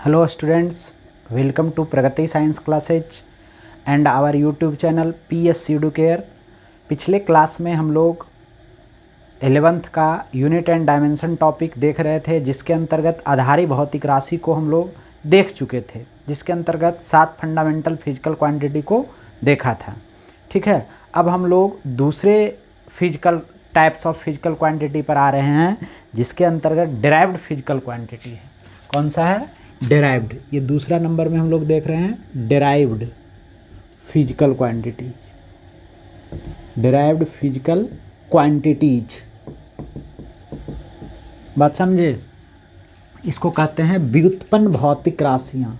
Hello students, welcome to Pragati Science Classes and our YouTube channel PS Educare। पिछले class में हम लोग 11th का यूनिट एंड डायमेंशन टॉपिक देख रहे थे, जिसके अंतर्गत आधारी भौतिक राशि को हम लोग देख चुके थे, जिसके अंतर्गत 7 फंडामेंटल फिजिकल क्वांटिटी को देखा था। ठीक है, अब हम लोग दूसरे physical types of physical quantity पर आ रहे हैं, जिसके अंतर्गत डिराइव्ड फिजिकल क्वांटिटी है। कौन सा है? डिराइव्ड। ये दूसरा नंबर में हम लोग देख रहे हैं derived physical quantities. Derived physical quantities, बात समझे? इसको कहते हैं व्युत्पन्न भौतिक राशियां।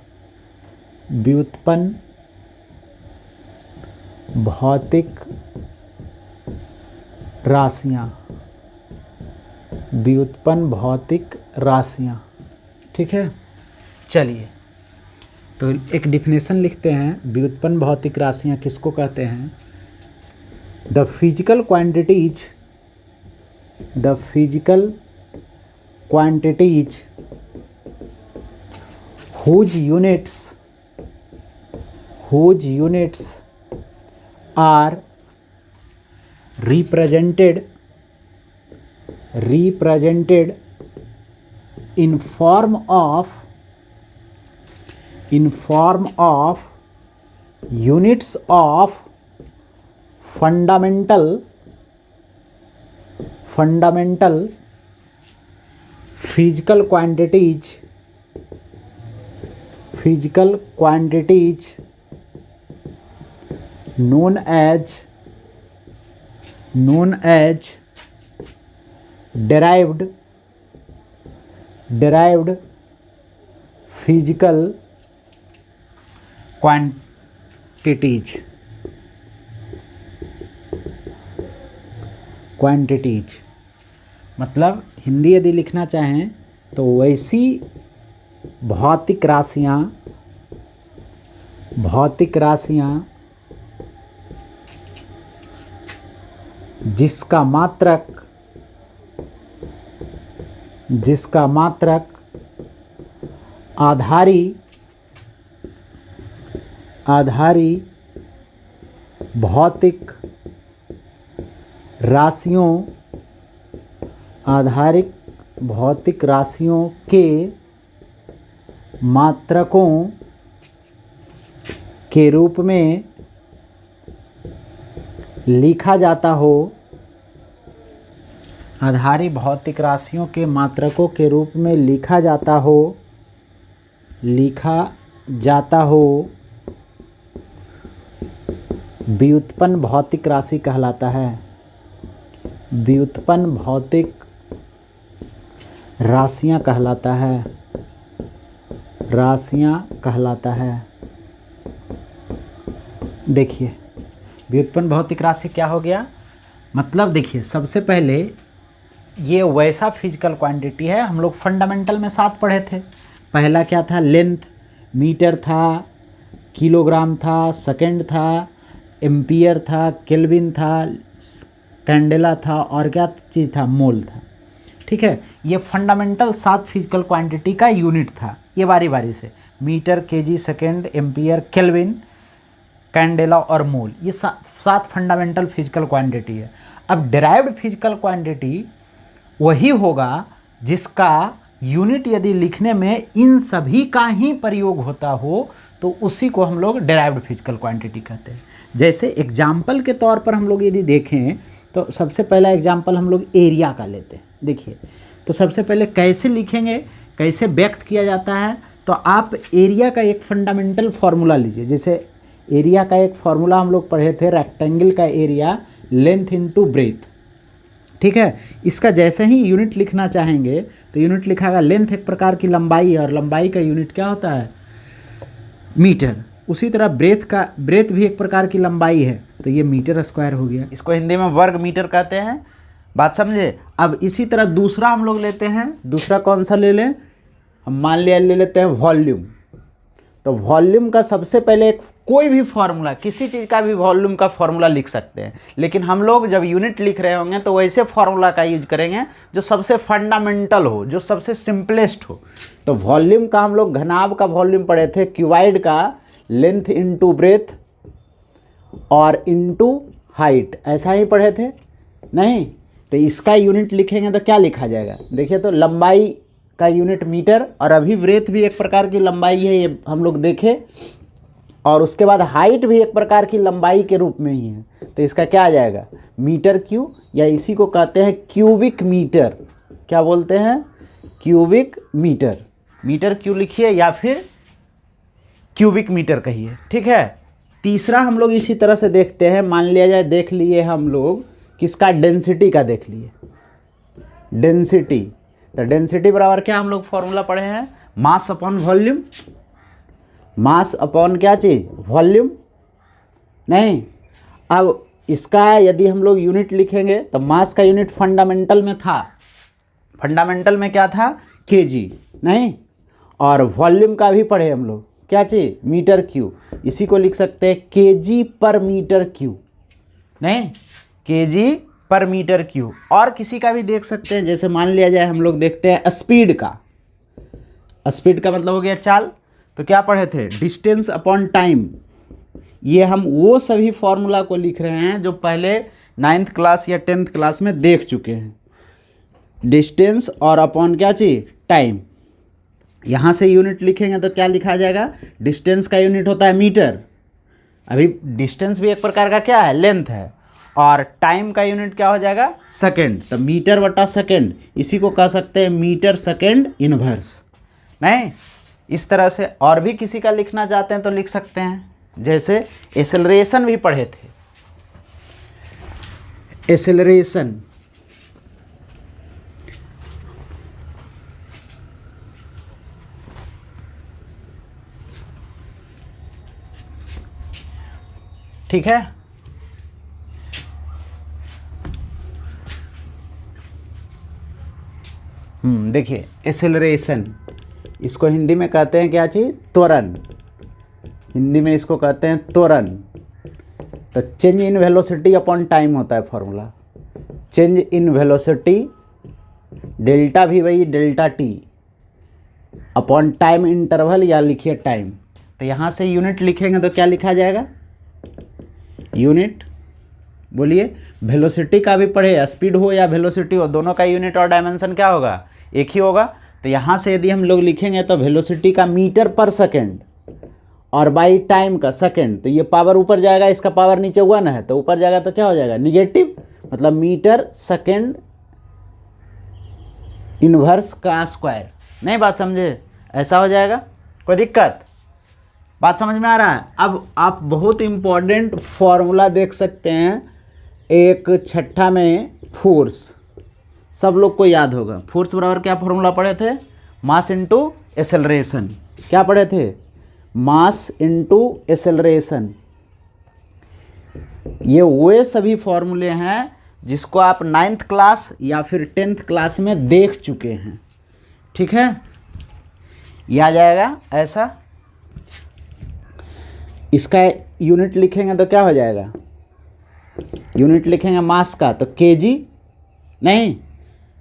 व्युत्पन्न भौतिक राशियां, व्युत्पन्न भौतिक राशियां। ठीक है, चलिए तो एक डिफिनेशन लिखते हैं। व्युत्पन्न भौतिक राशियां किसको कहते हैं? The physical quantities, the physical quantities whose units are represented in form of units of fundamental physical quantities known as derived physical quantities. मतलब हिंदी यदि लिखना चाहें तो वैसी भौतिक राशियां जिसका मात्रक आधारी भौतिक राशियों के मात्रकों के रूप में लिखा जाता हो। आधारी भौतिक राशियों के मात्रकों के रूप में लिखा जाता हो व्युत्पन्न भौतिक राशि कहलाता है। व्युत्पन्न भौतिक राशियां कहलाता है। देखिए व्युत्पन्न भौतिक राशि क्या हो गया? मतलब देखिए, सबसे पहले ये वैसा फिजिकल क्वांटिटी है, हम लोग फंडामेंटल में 7 पढ़े थे। पहला क्या था? लेंथ, मीटर था, किलोग्राम था, सेकंड था, एम्पियर था, केल्विन था, कैंडेला था, और क्या चीज़ था? मोल था। ठीक है, ये फंडामेंटल 7 फिजिकल क्वांटिटी का यूनिट था। ये बारी बारी से metre, KG, second, ampere, kelvin, candela और मोल, ये 7 फंडामेंटल फिजिकल क्वांटिटी है। अब डिराइव्ड फिजिकल क्वांटिटी वही होगा जिसका यूनिट यदि लिखने में इन सभी का ही प्रयोग होता हो, तो उसी को हम लोग डिराइव्ड फिजिकल क्वांटिटी कहते हैं। जैसे एग्जाम्पल के तौर पर हम लोग यदि देखें तो सबसे पहला एग्जाम्पल हम लोग एरिया का लेते हैं। देखिए, तो सबसे पहले कैसे लिखेंगे, कैसे व्यक्त किया जाता है? तो आप एरिया का एक फंडामेंटल फार्मूला लीजिए। जैसे एरिया का एक फार्मूला हम लोग पढ़े थे, रेक्टेंगल का एरिया लेंथ इनटू ब्रेथ। ठीक है, इसका जैसे ही यूनिट लिखना चाहेंगे तो यूनिट लिखागा। लेंथ एक प्रकार की लंबाई है और लंबाई का यूनिट क्या होता है? मीटर। उसी तरह ब्रेथ भी एक प्रकार की लंबाई है, तो ये मीटर स्क्वायर हो गया। इसको हिंदी में वर्ग मीटर कहते हैं। बात समझे? अब इसी तरह दूसरा हम लोग लेते हैं। दूसरा कौन सा ले लें? हम मान लिया ले लेते हैं वॉल्यूम। तो वॉल्यूम का सबसे पहले एक कोई भी फार्मूला, किसी चीज़ का भी वॉल्यूम का फार्मूला लिख सकते हैं, लेकिन हम लोग जब यूनिट लिख रहे होंगे तो वैसे फार्मूला का यूज करेंगे जो सबसे फंडामेंटल हो, जो सबसे सिंपलेस्ट हो। तो वॉल्यूम का हम लोग घनाभ का वॉल्यूम पढ़े थे, क्यूबाइड का लेंथ इंटू ब्रेथ और इंटू हाइट, ऐसा ही पढ़े थे नहीं? तो इसका यूनिट लिखेंगे तो क्या लिखा जाएगा? देखिए तो लंबाई का यूनिट मीटर, और अभी ब्रेथ भी एक प्रकार की लंबाई है, ये हम लोग देखे, और उसके बाद हाइट भी एक प्रकार की लंबाई के रूप में ही है। तो इसका क्या आ जाएगा? मीटर क्यू, या इसी को कहते हैं क्यूबिक मीटर। क्या बोलते हैं? Cubic metre. मीटर क्यू लिखिए या फिर क्यूबिक मीटर कहिए, ठीक है। तीसरा हम लोग इसी तरह से देखते हैं, मान लिया जाए देख लिए हम लोग किसका? डेंसिटी का देख लिए, डेंसिटी। तो डेंसिटी बराबर क्या हम लोग फॉर्मूला पढ़े हैं? Mass upon volume. Mass upon क्या चीज़? वॉल्यूम। नहीं, अब इसका यदि हम लोग यूनिट लिखेंगे तो मास का यूनिट फंडामेंटल में था, फंडामेंटल में क्या था? केजी, नहीं? और वॉल्यूम का भी पढ़े हम लोग, क्या चीज़? Metre cube. इसी को लिख सकते हैं केजी पर मीटर क्यू, नहीं? केजी पर मीटर क्यू। और किसी का भी देख सकते हैं, जैसे मान लिया जाए हम लोग देखते हैं स्पीड का। स्पीड का मतलब हो गया चाल। तो क्या पढ़े थे? Distance upon time. ये हम वो सभी फॉर्मूला को लिख रहे हैं जो पहले 9th क्लास या 10th क्लास में देख चुके हैं। डिस्टेंस और अपॉन क्या चीज़? टाइम। यहाँ से यूनिट लिखेंगे तो क्या लिखा जाएगा? डिस्टेंस का यूनिट होता है मीटर। अभी डिस्टेंस भी एक प्रकार का क्या है? लेंथ है। और टाइम का यूनिट क्या हो जाएगा? सेकंड। तो मीटर बटा सेकंड, इसी को कह सकते हैं मीटर सेकंड इनवर्स, नहीं? इस तरह से और भी किसी का लिखना चाहते हैं तो लिख सकते हैं, जैसे एक्सेलरेशन भी पढ़े थे। एक्सेलरेशन, ठीक है। देखिए एक्सेलरेशन, इसको हिंदी में कहते हैं क्या चीज़? त्वरण। हिंदी में इसको कहते हैं त्वरण। तो change in velocity upon time होता है formula. Change in velocity delta भी वही delta T upon time interval, या लिखिए टाइम। तो यहाँ से यूनिट लिखेंगे तो क्या लिखा जाएगा? यूनिट, बोलिए। वेलोसिटी का भी पढ़े, स्पीड हो या वेलोसिटी हो, दोनों का यूनिट और डायमेंशन क्या होगा? एक ही होगा। तो यहाँ से यदि हम लोग लिखेंगे तो वेलोसिटी का मीटर पर सेकंड और बाई टाइम का सेकंड, तो ये पावर ऊपर जाएगा, इसका पावर नीचे हुआ ना है, तो ऊपर जाएगा तो क्या हो जाएगा? निगेटिव। मतलब मीटर सेकंड इनवर्स का स्क्वायर। नहीं बात समझे? ऐसा हो जाएगा। कोई दिक्कत? बात समझ में आ रहा है? अब आप बहुत इम्पॉर्टेंट फॉर्मूला देख सकते हैं, एक छठा में फोर्स, सब लोग को याद होगा। फोर्स बराबर क्या फॉर्मूला पढ़े थे? Mass into acceleration. क्या पढ़े थे? Mass into acceleration. ये वो सभी फॉर्मूले हैं जिसको आप 9th क्लास या फिर 10th क्लास में देख चुके हैं, ठीक है। ये आ जाएगा ऐसा। इसका यूनिट लिखेंगे तो क्या हो जाएगा? यूनिट लिखेंगे मास का तो केजी, नहीं,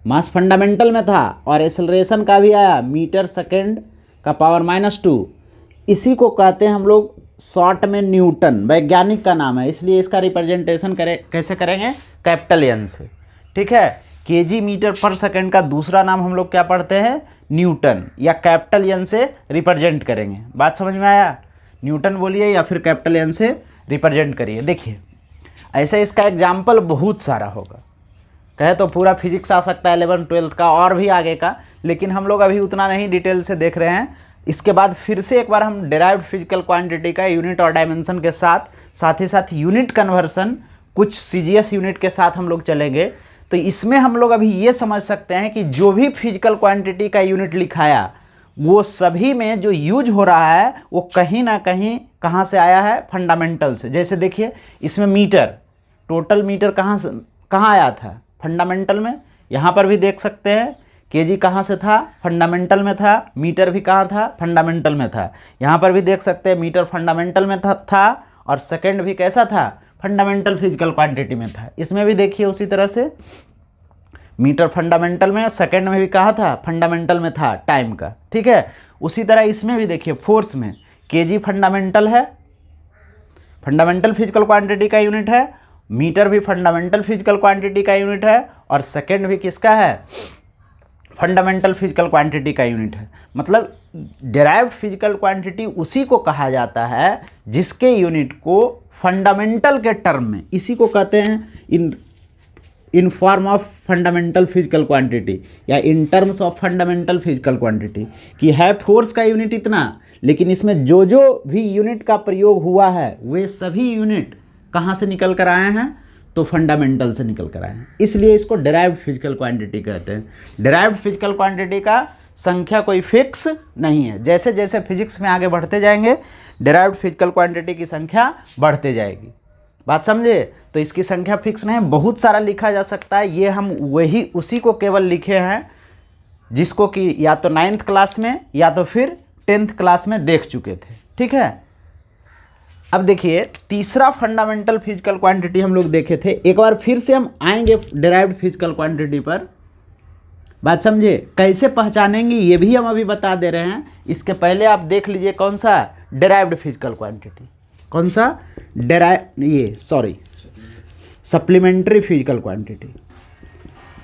मास फंडामेंटल में था, और एक्सेलरेशन का भी आया मीटर सेकंड का पावर -2। इसी को कहते हैं हम लोग शॉर्ट में न्यूटन, वैज्ञानिक का नाम है, इसलिए इसका रिप्रेजेंटेशन कैसे करेंगे? कैपिटल एन से, ठीक है। केजी मीटर पर सेकंड का दूसरा नाम हम लोग क्या पढ़ते हैं? न्यूटन, या कैपिटल एन से रिप्रेजेंट करेंगे। बात समझ में आया? न्यूटन बोलिए या फिर कैपिटल एन से रिप्रेजेंट करिए। देखिए ऐसे इसका एग्जाम्पल बहुत सारा होगा, कहे तो पूरा फिजिक्स आ सकता है 11th 12th का और भी आगे का, लेकिन हम लोग अभी उतना नहीं डिटेल से देख रहे हैं। इसके बाद फिर से एक बार हम डेराइव्ड फिजिकल क्वांटिटी का यूनिट और डायमेंशन के साथ ही साथ यूनिट कन्वर्सन कुछ सीजीएस यूनिट के साथ हम लोग चलेंगे। तो इसमें हम लोग अभी ये समझ सकते हैं कि जो भी फिजिकल क्वांटिटी का यूनिट लिखाया वो सभी में जो यूज हो रहा है वो कहीं ना कहीं कहाँ से आया है? फंडामेंटल से। जैसे देखिए इसमें मीटर, टोटल मीटर कहाँ आया था? फंडामेंटल में। यहाँ पर भी देख सकते हैं केजी कहाँ से था, फंडामेंटल में था, मीटर भी कहाँ था, फंडामेंटल में था। यहाँ पर भी देख सकते हैं मीटर फंडामेंटल में था और सेकंड भी कैसा था, फंडामेंटल फिजिकल क्वांटिटी में था। इसमें भी देखिए उसी तरह से मीटर फंडामेंटल में, सेकंड में भी कहाँ था, फंडामेंटल में था टाइम का, ठीक है। उसी तरह इसमें भी देखिए फोर्स में केजी फंडामेंटल है, फंडामेंटल फिजिकल क्वांटिटी का यूनिट है, मीटर भी फंडामेंटल फिजिकल क्वांटिटी का यूनिट है और सेकंड भी किसका है, फंडामेंटल फिजिकल क्वांटिटी का यूनिट है। मतलब डेराइव्ड फिजिकल क्वांटिटी उसी को कहा जाता है जिसके यूनिट को फंडामेंटल के टर्म में, इसी को कहते हैं in form of fundamental physical quantity या in terms of fundamental physical quantity, कि है फोर्स का यूनिट इतना, लेकिन इसमें जो जो भी यूनिट का प्रयोग हुआ है वे सभी यूनिट कहाँ से निकल कर आए हैं, तो फंडामेंटल से निकल कर आए हैं, इसलिए इसको डेराइव्ड फिजिकल क्वांटिटी कहते हैं। डेराइव्ड फिजिकल क्वांटिटी का संख्या कोई फिक्स नहीं है, जैसे जैसे फिजिक्स में आगे बढ़ते जाएंगे डेराइव्ड फिजिकल क्वांटिटी की संख्या बढ़ते जाएगी। बात समझे, तो इसकी संख्या फिक्स नहीं है, बहुत सारा लिखा जा सकता है। ये हम वही उसी को केवल लिखे हैं जिसको कि या तो 9th क्लास में या तो फिर 10th क्लास में देख चुके थे, ठीक है। अब देखिए तीसरा फंडामेंटल फिजिकल क्वांटिटी हम लोग देखे थे, एक बार फिर से हम आएंगे डेराइव्ड फिजिकल क्वांटिटी पर। बात समझे, कैसे पहचानेंगे ये भी हम अभी बता दे रहे हैं। इसके पहले आप देख लीजिए कौन सा डेराइव्ड फिजिकल क्वांटिटी, कौन सा supplementary physical quantity,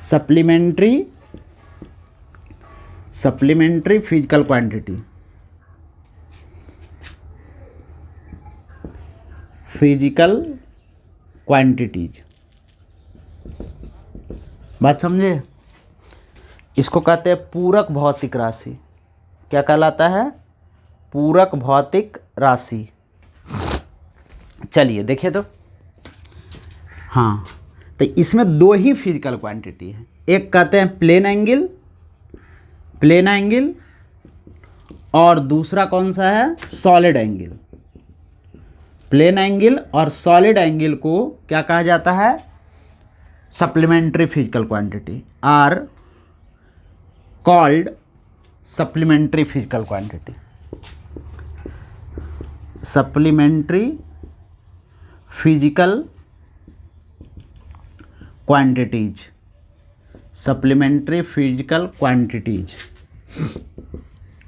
supplementary physical quantity, physical quantities. बात समझे, इसको कहते हैं पूरक भौतिक राशि। क्या कहलाता है, पूरक भौतिक राशि। चलिए देखिए तो, हाँ, तो इसमें दो ही फिजिकल क्वांटिटी है, एक कहते हैं प्लेन एंगल और दूसरा कौन सा है, सॉलिड एंगल। प्लेन एंगल और सॉलिड एंगल को क्या कहा जाता है, supplementary physical quantity are called supplementary physical quantity. Supplementary physical quantities, supplementary physical quantities.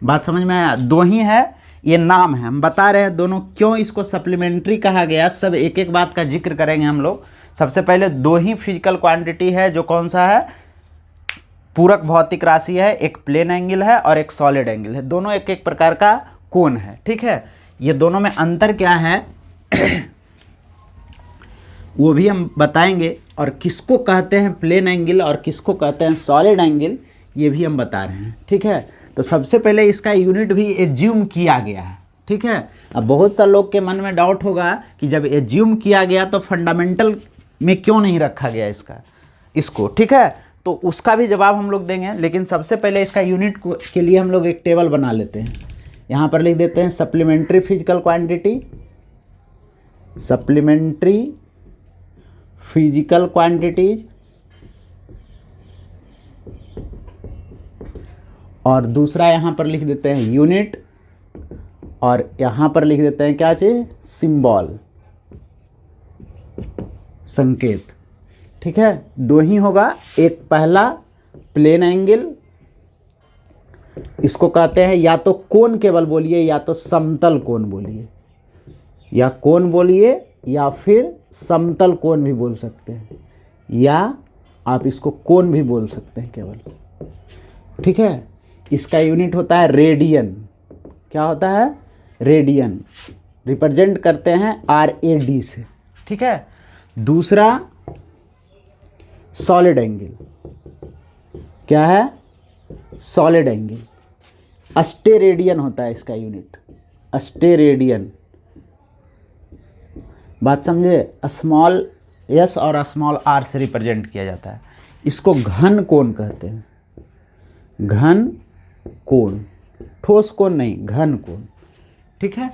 बात समझ में आया, दो ही है, ये नाम है, हम बता रहे हैं दोनों क्यों इसको सप्लीमेंट्री कहा गया, सब एक एक बात का जिक्र करेंगे हम लोग। सबसे पहले दो ही फिजिकल क्वांटिटी है, जो कौन सा है, पूरक भौतिक राशि है, एक प्लेन एंगल है और एक सॉलिड एंगल है, दोनों एक एक प्रकार का कोण है, ठीक है। ये दोनों में अंतर क्या है वो भी हम बताएंगे, और किसको कहते हैं प्लेन एंगल और किसको कहते हैं सॉलिड एंगल ये भी हम बता रहे हैं, ठीक है। तो सबसे पहले इसका यूनिट भी एज्यूम किया गया है, ठीक है। अब बहुत सारे लोग के मन में डाउट होगा कि जब एज्यूम किया गया तो फंडामेंटल में क्यों नहीं रखा गया इसको, ठीक है। तो उसका भी जवाब हम लोग देंगे, लेकिन सबसे पहले इसका यूनिट के लिए हम लोग एक टेबल बना लेते हैं। यहाँ पर लिख देते हैं supplementary physical quantity, supplementary physical quantities, और दूसरा यहाँ पर लिख देते हैं यूनिट, और यहाँ पर लिख देते हैं क्या चीज़, सिंबल, संकेत, ठीक है। दो ही होगा, एक पहला प्लेन एंगल, इसको कहते हैं या तो कोण केवल बोलिए या तो समतल कोण बोलिए, या कोण बोलिए या फिर समतल कोण भी बोल सकते हैं, या आप इसको कोण भी बोल सकते हैं केवल, ठीक है। इसका यूनिट होता है रेडियन। क्या होता है, रेडियन, रिप्रेजेंट करते हैं RAD से, ठीक है। दूसरा सॉलिड एंगल, क्या है, सॉलिड एंगल, अस्टेरेडियन होता है इसका यूनिट, अस्टेरेडियन। बात समझे, स्मॉल s और स्मॉल r से रिप्रेजेंट किया जाता है। इसको घन कोण कहते हैं, घन कोण, ठोस कोण नहीं, घन कोण, ठीक है।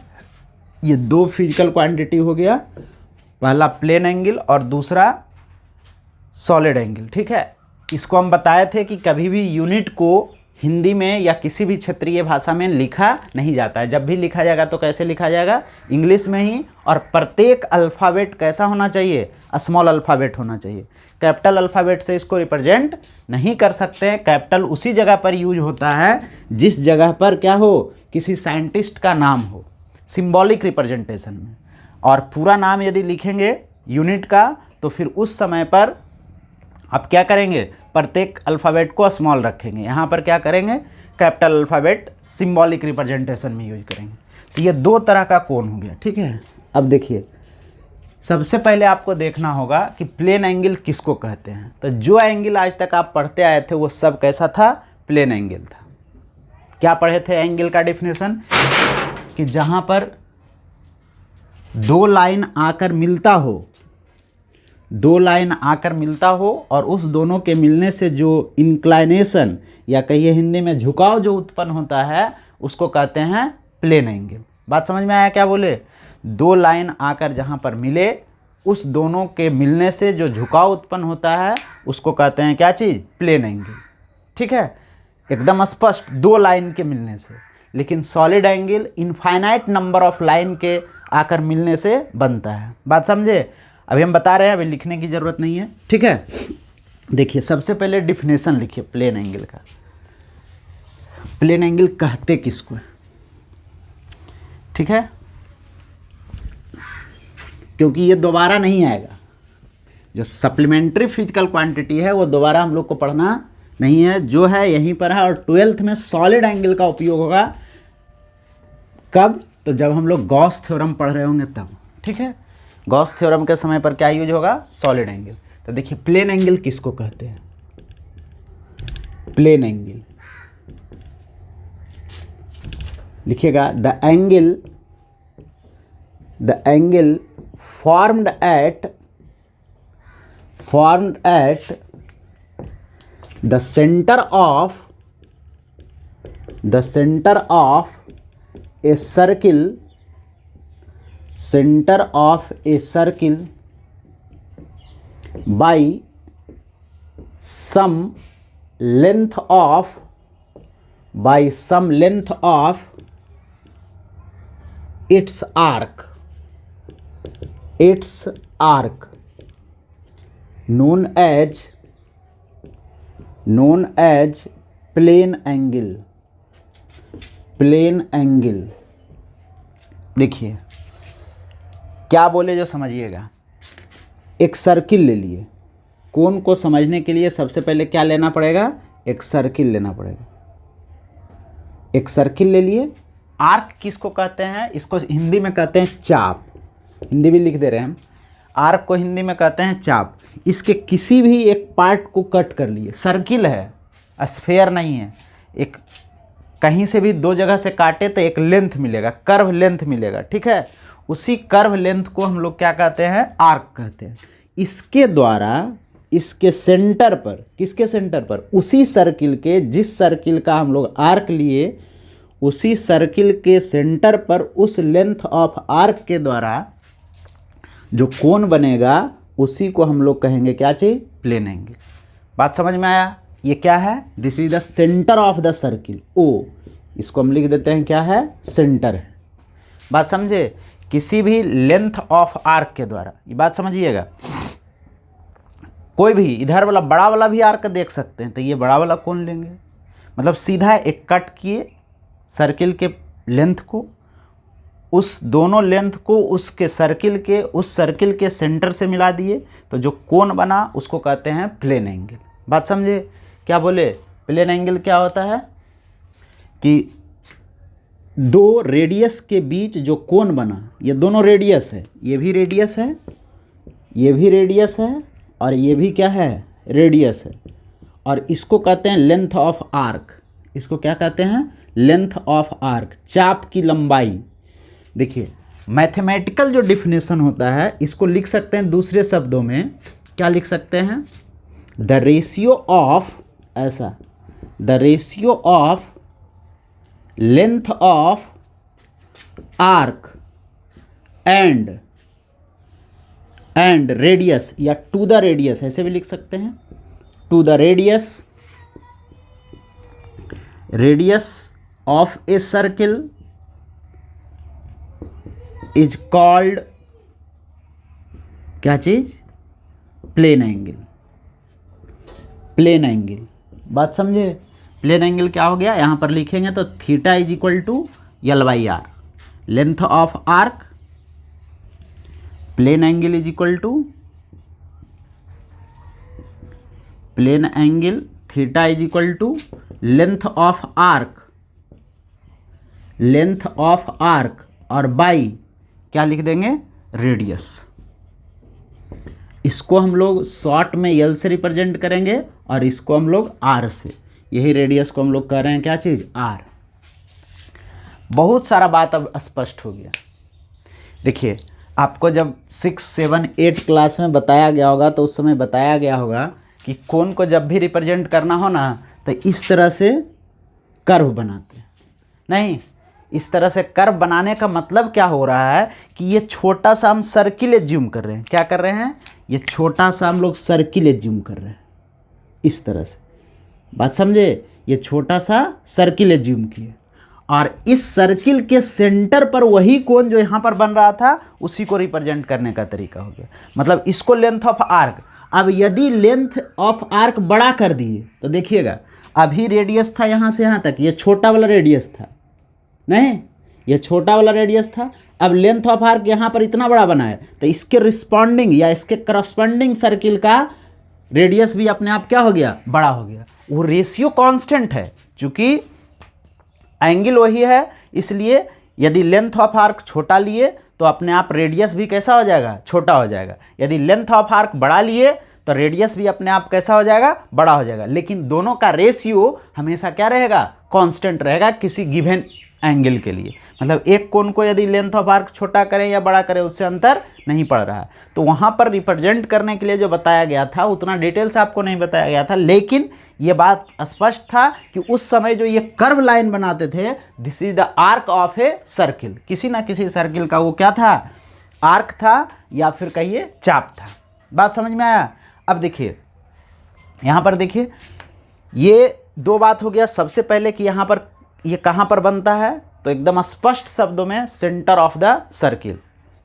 ये दो फिजिकल क्वांटिटी हो गया, पहला प्लेन एंगल और दूसरा सॉलिड एंगल, ठीक है। इसको हम बताए थे कि कभी भी यूनिट को हिंदी में या किसी भी क्षेत्रीय भाषा में लिखा नहीं जाता है। जब भी लिखा जाएगा तो कैसे लिखा जाएगा, इंग्लिश में ही। और प्रत्येक अल्फ़ाबेट कैसा होना चाहिए, स्मॉल अल्फ़ाबेट होना चाहिए। कैपिटल अल्फ़ाबेट से इसको रिप्रेजेंट नहीं कर सकते हैं। कैपिटल उसी जगह पर यूज होता है जिस जगह पर क्या हो, किसी साइंटिस्ट का नाम हो, सिंबॉलिक रिप्रेजेंटेशन में। और पूरा नाम यदि लिखेंगे यूनिट का तो फिर उस समय पर आप क्या करेंगे, प्रत्येक अल्फ़ाबेट को स्मॉल रखेंगे। यहाँ पर क्या करेंगे, कैपिटल अल्फ़ाबेट सिंबॉलिक रिप्रेजेंटेशन में यूज करेंगे। तो ये दो तरह का कोण हो गया, ठीक है। अब देखिए, सबसे पहले आपको देखना होगा कि प्लेन एंगल किसको कहते हैं। तो जो एंगल आज तक आप पढ़ते आए थे वो सब कैसा था, प्लेन एंगल था। क्या पढ़े थे एंगल का डेफिनेशन, कि जहाँ पर दो लाइन आकर मिलता हो, दो लाइन आकर मिलता हो और उस दोनों के मिलने से जो इंक्लाइनेशन या कहिए हिंदी में झुकाव जो उत्पन्न होता है उसको कहते हैं प्लेन एंगल। बात समझ में आया क्या बोले, दो लाइन आकर जहाँ पर मिले उस दोनों के मिलने से जो झुकाव उत्पन्न होता है उसको कहते हैं क्या चीज़, प्लेन एंगल। ठीक है, एकदम स्पष्ट, दो लाइन के मिलने से। लेकिन solid angle infinite number of line के आकर मिलने से बनता है। बात समझे, अभी हम बता रहे हैं, अभी लिखने की ज़रूरत नहीं है। ठीक है, देखिए सबसे पहले डिफिनेशन लिखिए प्लेन एंगल का। प्लेन एंगल कहते किसको है, ठीक है, क्योंकि ये दोबारा नहीं आएगा। जो सप्लीमेंट्री फिजिकल क्वांटिटी है वो दोबारा हम लोग को पढ़ना नहीं है, जो है यहीं पर है। और 12th में सॉलिड एंगल का उपयोग होगा कब, तो जब हम लोग गॉस थ्योरम पढ़ रहे होंगे तब। ठीक है, गॉस थ्योरम के समय पर क्या यूज होगा, सॉलिड एंगल। तो देखिए प्लेन एंगल किसको कहते हैं, प्लेन एंगल लिखिएगा, the angle formed at the center of a circle by some length of its arc known as plane angle। देखिए क्या बोले जो समझिएगा। एक सर्किल ले लिए, कोण को समझने के लिए सबसे पहले क्या लेना पड़ेगा, एक सर्किल लेना पड़ेगा। एक सर्किल ले लिए। आर्क किसको कहते हैं, इसको हिंदी में कहते हैं चाप। हिंदी भी लिख दे रहे हैं हम। आर्क को हिंदी में कहते हैं चाप। इसके किसी भी एक पार्ट को कट कर लिए, सर्किल है, स्फेयर नहीं है, एक कहीं से भी दो जगह से काटे तो एक लेंथ मिलेगा, कर्व लेंथ मिलेगा। ठीक है, उसी कर्व लेंथ को हम लोग क्या कहते हैं, आर्क कहते हैं। इसके द्वारा इसके सेंटर पर, किसके सेंटर पर, उसी सर्किल के, जिस सर्किल का हम लोग आर्क लिए उसी सर्किल के सेंटर पर उस लेंथ ऑफ आर्क के द्वारा जो कोण बनेगा उसी को हम लोग कहेंगे क्या चीज़, प्लेन एंगल। बात समझ में आया, ये क्या है, this is the centre of the circle, O, इसको हम लिख देते हैं क्या है, सेंटर है। बात समझे, किसी भी लेंथ ऑफ आर्क के द्वारा, ये बात समझिएगा। कोई भी इधर वाला बड़ा वाला भी आर्क देख सकते हैं, तो ये बड़ा वाला कोण लेंगे, मतलब सीधा एक कट किए सर्किल के लेंथ को, उस दोनों लेंथ को उसके सर्किल के, उस सर्किल के सेंटर से मिला दिए, तो जो कोण बना उसको कहते हैं प्लेन एंगल। बात समझे, क्या बोले, प्लेन एंगल क्या होता है कि दो रेडियस के बीच जो कोण बना, ये दोनों रेडियस है, ये भी रेडियस है, ये भी रेडियस है, और ये भी क्या है, रेडियस है, और इसको कहते हैं लेंथ ऑफ आर्क। इसको क्या कहते हैं, लेंथ ऑफ आर्क, चाप की लंबाई। देखिए मैथमेटिकल जो डिफिनेशन होता है इसको लिख सकते हैं दूसरे शब्दों में, क्या लिख सकते हैं, द रेशियो ऑफ, ऐसा, the ratio of length of arc and radius, या टू द रेडियस, ऐसे भी लिख सकते हैं, to the radius of a circle is called क्या चीज? Plane angle. प्लेन एंगल, बात समझे? प्लेन एंगल क्या हो गया, यहां पर लिखेंगे तो theta is equal to L/R, length of arc. Plane angle is equal to plane angle theta is equal to length of arc, length of arc, और बाई क्या लिख देंगे? रेडियस। इसको हम लोग शॉर्ट में L से रिप्रेजेंट करेंगे और इसको हम लोग R से। यही रेडियस को हम लोग कह रहे हैं क्या चीज़? R। बहुत सारा बात अब स्पष्ट हो गया। देखिए, आपको जब 6, 7, 8 क्लास में बताया गया होगा तो उस समय बताया गया होगा कि कोन को जब भी रिप्रेजेंट करना हो ना तो इस तरह से कर्व बनाते हैं। नहीं, इस तरह से कर्व बनाने का मतलब क्या हो रहा है कि ये छोटा सा हम सर्किल एज्यूम कर रहे हैं। क्या कर रहे हैं? ये छोटा सा हम लोग सर्किल एज्यूम कर रहे हैं इस तरह से। बात समझे? ये छोटा सा सर्किल एज्यूम किए और इस सर्किल के सेंटर पर वही कोण जो यहाँ पर बन रहा था उसी को रिप्रेजेंट करने का तरीका हो गया। मतलब इसको लेंथ ऑफ आर्क। अब यदि लेंथ ऑफ आर्क बड़ा कर दिए तो देखिएगा, अभी रेडियस था यहाँ से यहाँ तक, ये छोटा वाला रेडियस था, नहीं, ये छोटा वाला रेडियस था। अब लेंथ ऑफ आर्क यहाँ पर इतना बड़ा बना है तो इसके रिस्पॉन्डिंग या इसके करस्पॉन्डिंग सर्किल का रेडियस भी अपने आप क्या हो गया? बड़ा हो गया। वो रेशियो कांस्टेंट है, चूंकि एंगल वही है, इसलिए यदि लेंथ ऑफ आर्क छोटा लिए तो अपने आप रेडियस भी कैसा हो जाएगा? छोटा हो जाएगा। यदि लेंथ ऑफ आर्क बड़ा लिए तो रेडियस भी अपने आप कैसा हो जाएगा? बड़ा हो जाएगा। लेकिन दोनों का रेशियो हमेशा क्या रहेगा? कांस्टेंट रहेगा किसी गिवन एंगल के लिए। मतलब एक कोण को यदि लेंथ ऑफ आर्क छोटा करें या बड़ा करें उससे अंतर नहीं पड़ रहा है। तो वहाँ पर रिप्रेजेंट करने के लिए जो बताया गया था उतना डिटेल से आपको नहीं बताया गया था, लेकिन ये बात स्पष्ट था कि उस समय जो ये कर्व लाइन बनाते थे, this is the arc of a circle. किसी ना किसी सर्किल का वो क्या था? आर्क था या फिर कहिए चाप था। बात समझ में आया? अब देखिए, यहाँ पर देखिए, ये दो बात हो गया। सबसे पहले कि यहाँ पर ये कहाँ पर बनता है, तो एकदम स्पष्ट शब्दों में सेंटर ऑफ द सर्किल।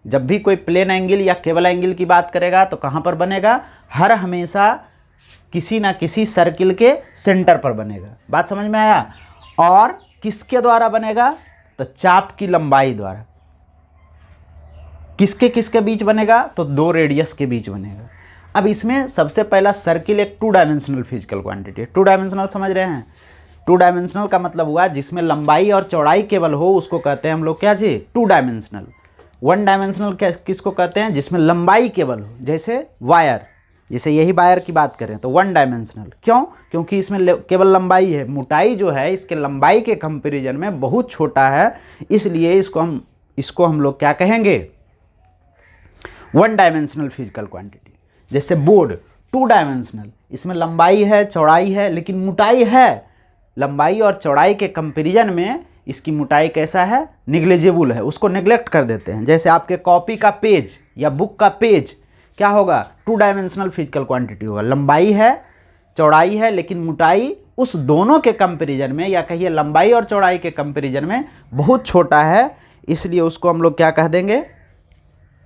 जब भी कोई प्लेन एंगल या केबल एंगल की बात करेगा तो कहाँ पर बनेगा? हर हमेशा किसी ना किसी सर्किल के सेंटर पर बनेगा। बात समझ में आया? और किसके द्वारा बनेगा? तो चाप की लंबाई द्वारा। किसके किसके बीच बनेगा? तो दो रेडियस के बीच बनेगा। अब इसमें सबसे पहला सर्किल एक 2 डायमेंशनल फिजिकल क्वांटिटी है। 2 डायमेंशनल समझ रहे हैं? 2 डायमेंशनल का मतलब हुआ जिसमें लंबाई और चौड़ाई केवल हो, उसको कहते हैं हम लोग क्या जी? 2 डायमेंशनल। 1 डायमेंशनल किसको कहते हैं? जिसमें लंबाई केवल हो, जैसे वायर, जैसे यही वायर की बात करें तो 1 डायमेंशनल। क्यों? क्योंकि इसमें केवल लंबाई है, मोटाई जो है इसके लंबाई के कंपेरिजन में बहुत छोटा है, इसलिए इसको हम लोग क्या कहेंगे? 1 डायमेंशनल फिजिकल क्वांटिटी। जैसे बोर्ड 2 डायमेंशनल, इसमें लंबाई है, चौड़ाई है, लेकिन मोटाई है। लंबाई और चौड़ाई के कंपैरिजन में इसकी मोटाई कैसा है? निग्लेजेबल है, उसको नेग्लेक्ट कर देते हैं। जैसे आपके कॉपी का पेज या बुक का पेज क्या होगा? 2 डायमेंशनल फिजिकल क्वांटिटी होगा। लंबाई है, चौड़ाई है, लेकिन मोटाई उस दोनों के कंपैरिजन में, या कहिए लंबाई और चौड़ाई के कंपैरिजन में बहुत छोटा है, इसलिए उसको हम लोग क्या कह देंगे?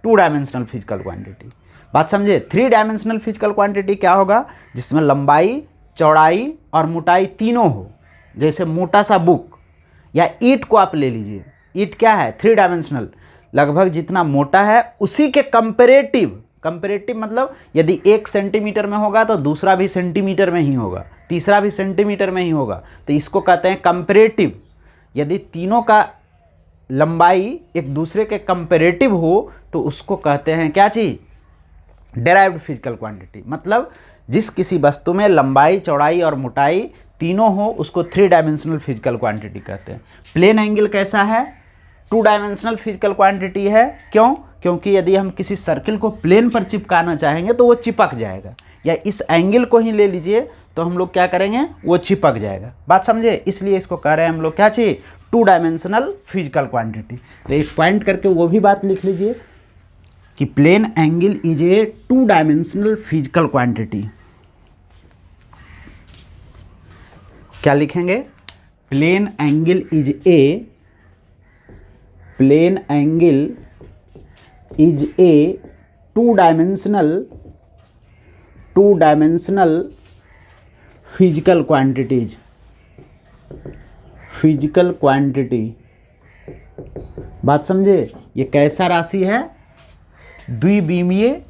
2 डायमेंशनल फिजिकल क्वांटिटी। बात समझे? 3 डायमेंशनल फिजिकल क्वांटिटी क्या होगा? जिसमें लंबाई, चौड़ाई और मोटाई तीनों हो। जैसे मोटा सा बुक या ईंट को आप ले लीजिए। ईंट क्या है? 3 डायमेंशनल, लगभग जितना मोटा है उसी के कंपैरेटिव मतलब यदि 1 सेंटीमीटर में होगा तो दूसरा भी सेंटीमीटर में ही होगा, तीसरा भी सेंटीमीटर में ही होगा, तो इसको कहते हैं कंपैरेटिव। यदि तीनों का लंबाई एक दूसरे के कंपैरेटिव हो तो उसको कहते हैं क्या चीज़? Derived physical quantity. मतलब जिस किसी वस्तु में लंबाई, चौड़ाई और मोटाई तीनों हो उसको 3 डायमेंशनल फिजिकल क्वांटिटी कहते हैं। प्लेन एंगल कैसा है? 2 डायमेंशनल फिजिकल क्वांटिटी है। क्यों? क्योंकि यदि हम किसी सर्किल को प्लेन पर चिपकाना चाहेंगे तो वो चिपक जाएगा, या इस एंगल को ही ले लीजिए तो हम लोग क्या करेंगे? वो चिपक जाएगा। बात समझे? इसलिए इसको कह रहे हैं हम लोग क्या चाहिए? 2 डायमेंशनल फिजिकल क्वांटिटी। तो एक पॉइंट करके वो भी बात लिख लीजिए कि plane angle is a 2 dimensional physical quantity. क्या लिखेंगे? Plane angle is a two dimensional physical quantity. बात समझे? ये कैसा राशि है? द्विविमीय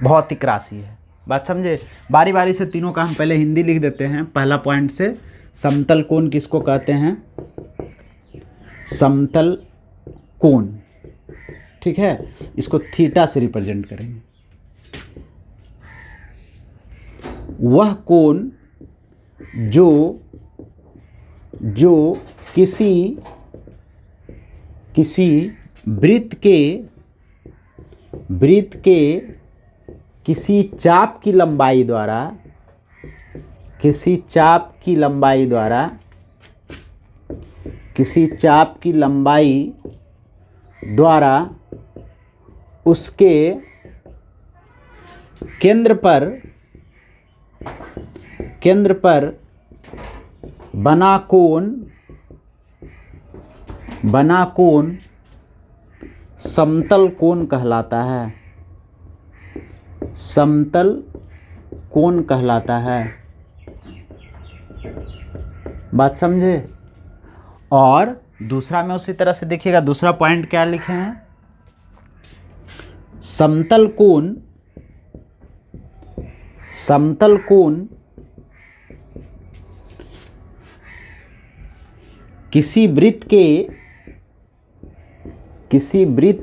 भौतिक राशि है। बात समझे? बारी बारी से तीनों का हम पहले हिंदी लिख देते हैं। पहला पॉइंट से, समतल कोण किसको कहते हैं? समतल कोण, ठीक है। इसको थीटा से रिप्रेजेंट करेंगे। वह कोण जो किसी वृत्त के किसी चाप की लंबाई द्वारा उसके केंद्र पर बना कोण समतल कोण कहलाता है। बात समझे? और दूसरा में उसी तरह से देखिएगा, दूसरा पॉइंट क्या लिखे हैं? समतल कोण किसी वृत्त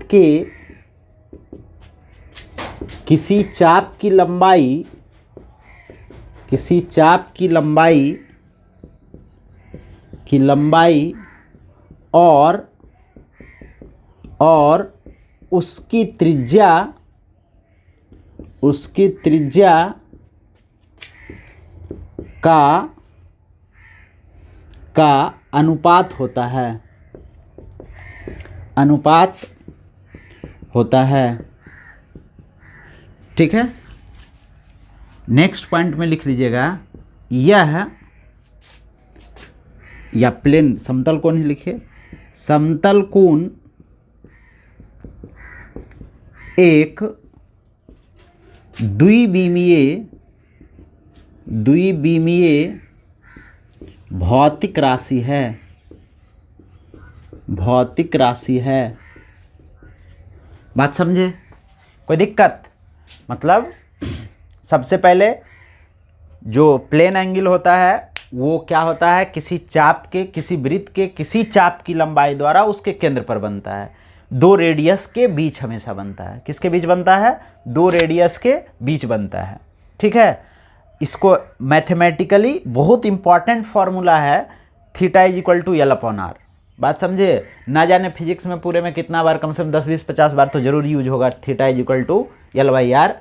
के किसी चाप की लंबाई और उसकी त्रिज्या का अनुपात होता है। ठीक है। नेक्स्ट पॉइंट में लिख लीजिएगा, यह या प्लेन समतल कोण ही लिखिए। समतल कोण एक द्विविमीय भौतिक राशि है। बात समझे? कोई दिक्कत? मतलब सबसे पहले जो प्लेन एंगल होता है वो क्या होता है? किसी चाप के, किसी वृत्त के किसी चाप की लंबाई द्वारा उसके केंद्र पर बनता है। दो रेडियस के बीच हमेशा बनता है। किसके बीच बनता है? दो रेडियस के बीच बनता है। ठीक है। इसको मैथमेटिकली बहुत इंपॉर्टेंट फॉर्मूला है, theta is equal to L upon R. बात समझे? ना जाने फिजिक्स में पूरे में कितना बार, कम से कम 10 20 50 बार तो जरूर यूज होगा theta is equal to L by R.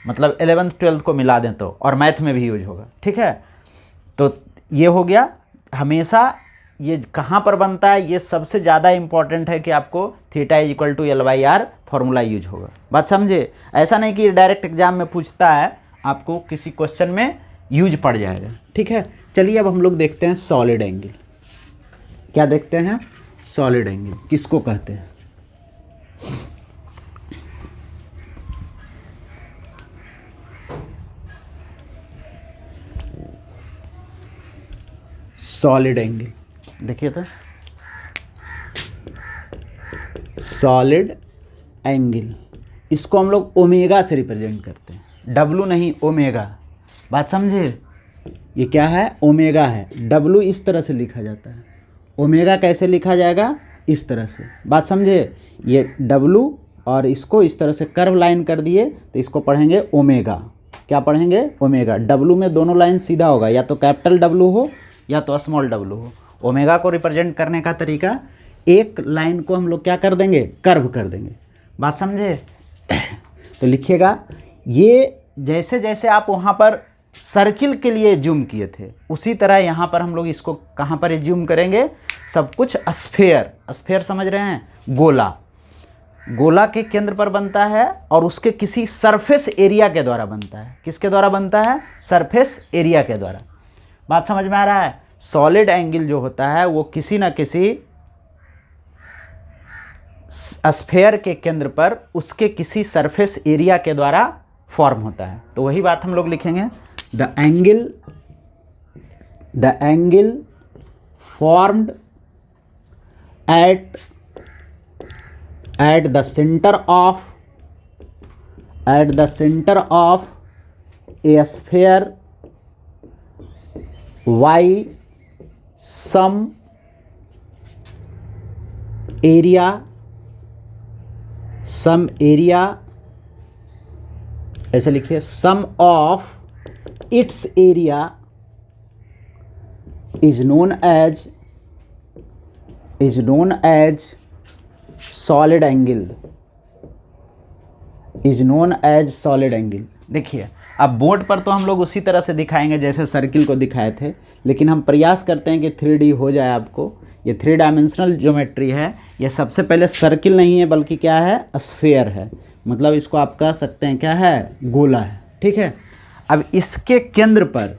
मतलब 11th 12th को मिला दें तो, और मैथ में भी यूज होगा। ठीक है। तो ये हो गया। हमेशा ये कहाँ पर बनता है, ये सबसे ज़्यादा इंपॉर्टेंट है कि आपको theta is equal to L by R formula use होगा। बात समझे? ऐसा नहीं कि डायरेक्ट एग्जाम में पूछता है, आपको किसी क्वेश्चन में यूज पड़ जाएगा। ठीक है। चलिए अब हम लोग देखते हैं सॉलिड एंगल। क्या देखते हैं? सॉलिड एंगल किसको कहते हैं? सॉलिड एंगल देखिए तो, सॉलिड एंगल इसको हम लोग ओमेगा से रिप्रेजेंट करते हैं। डब्लू नहीं, ओमेगा। बात समझे? ये क्या है? ओमेगा है। डब्लू इस तरह से लिखा जाता है। ओमेगा कैसे लिखा जाएगा? इस तरह से। बात समझे? ये डब्लू और इसको इस तरह से कर्व लाइन कर दिए तो इसको पढ़ेंगे ओमेगा। क्या पढ़ेंगे? ओमेगा। डब्लू में दोनों लाइन सीधा होगा, या तो कैपिटल डब्लू हो या तो स्मॉल डब्लू हो। ओमेगा को रिप्रेजेंट करने का तरीका, एक लाइन को हम लोग क्या कर देंगे? कर्व कर देंगे। बात समझे? तो लिखिएगा, ये जैसे जैसे आप वहाँ पर सर्किल के लिए जूम किए थे उसी तरह यहाँ पर हम लोग इसको कहाँ पर जूम करेंगे? सब कुछ स्फेयर। स्फेयर समझ रहे हैं? गोला के केंद्र पर बनता है और उसके किसी सरफेस एरिया के द्वारा बनता है। किसके द्वारा बनता है? सरफेस एरिया के द्वारा। बात समझ में आ रहा है? सॉलिड एंगल जो होता है वो किसी न किसी स्फेयर के केंद्र पर उसके किसी सरफेस एरिया के द्वारा फॉर्म होता है। तो वही बात हम लोग लिखेंगे, the angle formed at the centre of a sphere by some area ऐसे लिखिए, some of its area is known as solid angle, देखिए अब बोर्ड पर तो हम लोग उसी तरह से दिखाएंगे जैसे सर्किल को दिखाए थे, लेकिन हम प्रयास करते हैं कि 3D हो जाए आपको। ये 3 डायमेंशनल ज्योमेट्री है। ये सबसे पहले सर्किल नहीं है बल्कि क्या है, स्फेयर है, मतलब इसको आप कह सकते हैं क्या है, गोला है। ठीक है, अब इसके केंद्र पर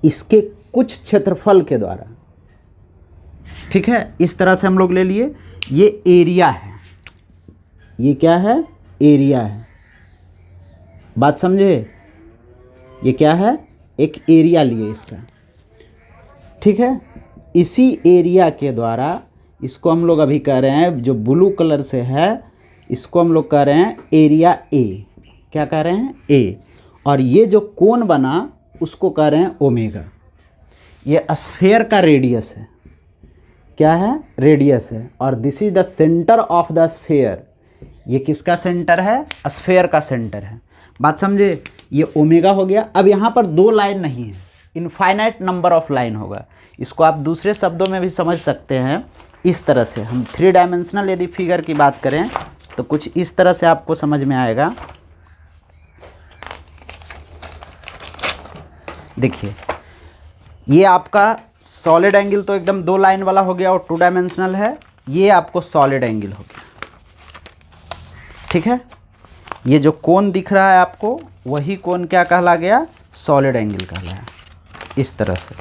इसके कुछ क्षेत्रफल के द्वारा, ठीक है, इस तरह से हम लोग ले लिए, ये एरिया है, ये क्या है, एरिया है। बात समझे? ये क्या है, एक एरिया लिए इसका, ठीक है। इसी एरिया के द्वारा इसको हम लोग अभी कह रहे हैं, जो ब्लू कलर से है इसको हम लोग कह रहे हैं एरिया ए। क्या कह रहे हैं, ए। और ये जो कोण बना उसको कह रहे हैं ओमेगा। ये स्फेयर का रेडियस है, क्या है, रेडियस है। और this is the centre of the sphere, ये किसका सेंटर है, स्फेयर का सेंटर है। बात समझे? ये ओमेगा हो गया। अब यहाँ पर 2 लाइन नहीं है, इनफाइनाइट नंबर ऑफ लाइन होगा। इसको आप दूसरे शब्दों में भी समझ सकते हैं, इस तरह से। हम 3 डायमेंशनल यदि फिगर की बात करें तो कुछ इस तरह से आपको समझ में आएगा। देखिए, ये आपका सॉलिड एंगल तो एकदम 2 लाइन वाला हो गया और 2 डायमेंशनल है। ये आपको सॉलिड एंगल हो गया, ठीक है। ये जो कोण दिख रहा है आपको, वही कोण क्या कहला गया, सॉलिड एंगल कहलाया, इस तरह से,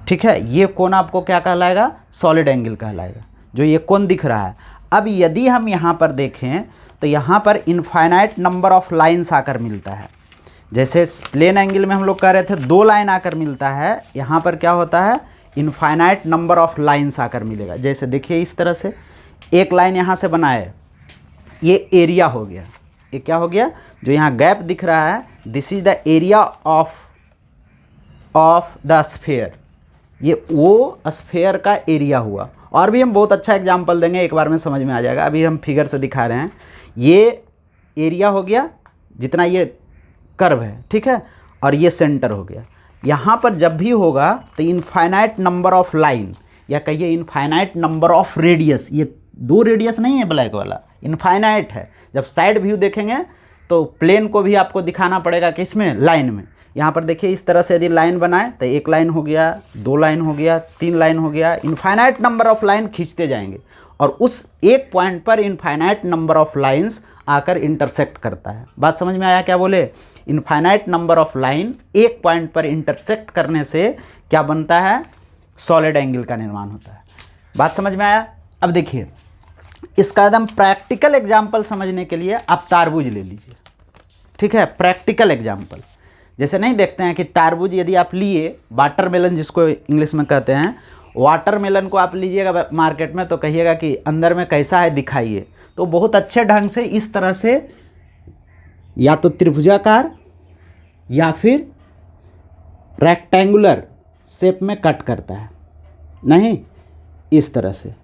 ठीक है। ये कोण आपको क्या कहलाएगा, सॉलिड एंगल कहलाएगा, जो ये कोण दिख रहा है। अब यदि हम यहाँ पर देखें तो यहाँ पर इनफाइनाइट नंबर ऑफ लाइन्स आकर मिलता है। जैसे प्लेन एंगल में हम लोग कह रहे थे 2 लाइन आकर मिलता है, यहाँ पर क्या होता है, इनफाइनाइट नंबर ऑफ लाइन्स आकर मिलेगा। जैसे देखिए इस तरह से एक लाइन यहाँ से बनाए, ये एरिया हो गया। ये क्या हो गया, जो यहाँ गैप दिख रहा है, this is the area of the sphere. ये वो स्फेयर का एरिया हुआ। और भी हम बहुत अच्छा एग्जांपल देंगे, एक बार में समझ में आ जाएगा। अभी हम फिगर से दिखा रहे हैं। ये एरिया हो गया जितना ये कर्व है, ठीक है, और ये सेंटर हो गया। यहाँ पर जब भी होगा तो इनफाइनाइट नंबर ऑफ लाइन, या कहिए इनफाइनाइट नंबर ऑफ रेडियस, ये 2 रेडियस नहीं है ब्लैक वाला, इनफाइनाइट है। जब साइड व्यू देखेंगे तो प्लेन को भी आपको दिखाना पड़ेगा किसमें, लाइन में। यहाँ पर देखिए इस तरह से यदि लाइन बनाए तो 1 लाइन हो गया, 2 लाइन हो गया, 3 लाइन हो गया। इनफाइनाइट नंबर ऑफ लाइन खींचते जाएंगे और उस एक पॉइंट पर इनफाइनाइट नंबर ऑफ लाइन्स आकर इंटरसेक्ट करता है। बात समझ में आया? क्या बोले, इनफाइनाइट नंबर ऑफ लाइन एक पॉइंट पर इंटरसेक्ट करने से क्या बनता है, सॉलिड एंगल का निर्माण होता है। बात समझ में आया? अब देखिए इसका एकदम प्रैक्टिकल एग्जाम्पल समझने के लिए आप तारबूज ले लीजिए, ठीक है। प्रैक्टिकल एग्जाम्पल, जैसे नहीं देखते हैं कि तारबूज यदि आप लिए, वाटरमेलन जिसको इंग्लिश में कहते हैं, वाटरमेलन को आप लीजिएगा मार्केट में तो कहिएगा कि अंदर में कैसा है दिखाइए, तो बहुत अच्छे ढंग से इस तरह से या तो त्रिभुजाकार या फिर रेक्टेंगुलर शेप में कट करता है, नहीं इस तरह से।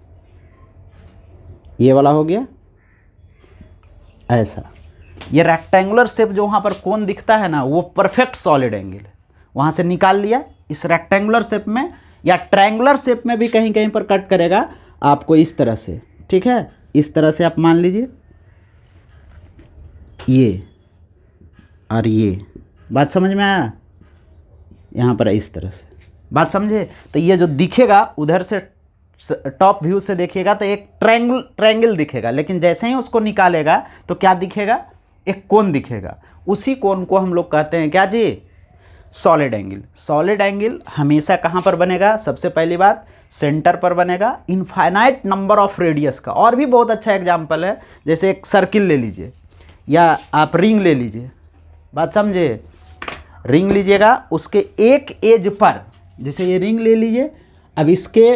ये वाला हो गया ऐसा। ये रेक्टेंगुलर शेप जो वहाँ पर कोण दिखता है ना, वो परफेक्ट सॉलिड एंगल है। वहाँ से निकाल लिया इस रेक्टेंगुलर शेप में, या ट्रायंगुलर शेप में भी कहीं कहीं पर कट करेगा आपको इस तरह से, ठीक है। इस तरह से आप मान लीजिए ये और ये, बात समझ में आया? यहाँ पर इस तरह से, बात समझे? तो ये जो दिखेगा उधर से टॉप व्यू से देखिएगा तो एक ट्रायंगल दिखेगा, लेकिन जैसे ही उसको निकालेगा तो क्या दिखेगा, एक कोण दिखेगा। उसी कोण को हम लोग कहते हैं क्या जी, सॉलिड एंगल। सॉलिड एंगल हमेशा कहाँ पर बनेगा, सबसे पहली बात सेंटर पर बनेगा, इनफाइनाइट नंबर ऑफ रेडियस का। और भी बहुत अच्छा एग्जाम्पल है, जैसे एक सर्किल ले लीजिए या आप रिंग ले लीजिए, बात समझे, रिंग लीजिएगा, उसके एक एज पर, जैसे ये रिंग ले लीजिए, अब इसके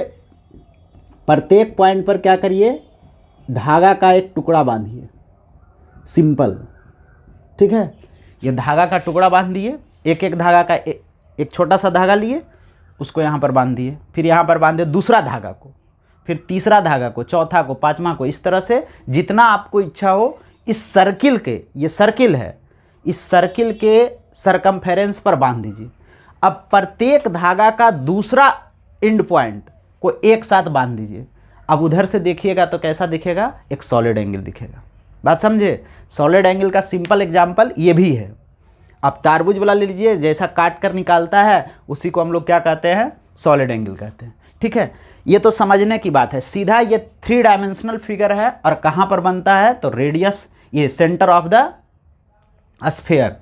प्रत्येक पॉइंट पर क्या करिए, धागा का एक टुकड़ा बांधिए, सिंपल, ठीक है। ये धागा का टुकड़ा बांध दिए, एक एक धागा का एक छोटा सा धागा लिए, उसको यहाँ पर बांध दिए, फिर यहाँ पर बांधे दूसरा धागा को, फिर तीसरा धागा को, चौथा को, पांचवा को, इस तरह से जितना आपको इच्छा हो इस सर्किल के, ये सर्किल है, इस सर्किल के सरकमफेरेंस पर बांध दीजिए। अब प्रत्येक धागा का दूसरा एंड पॉइंट को एक साथ बांध दीजिए। अब उधर से देखिएगा तो कैसा दिखेगा, एक सॉलिड एंगल दिखेगा। बात समझे, सॉलिड एंगल का सिंपल एग्जाम्पल ये भी है। अब तारबूज वाला ले लीजिए, जैसा काट कर निकालता है उसी को हम लोग क्या कहते हैं, सॉलिड एंगल कहते हैं, ठीक है। ये तो समझने की बात है। सीधा ये 3 डायमेंशनल फिगर है और कहाँ पर बनता है, तो रेडियस, ये सेंटर ऑफ द स्फीयर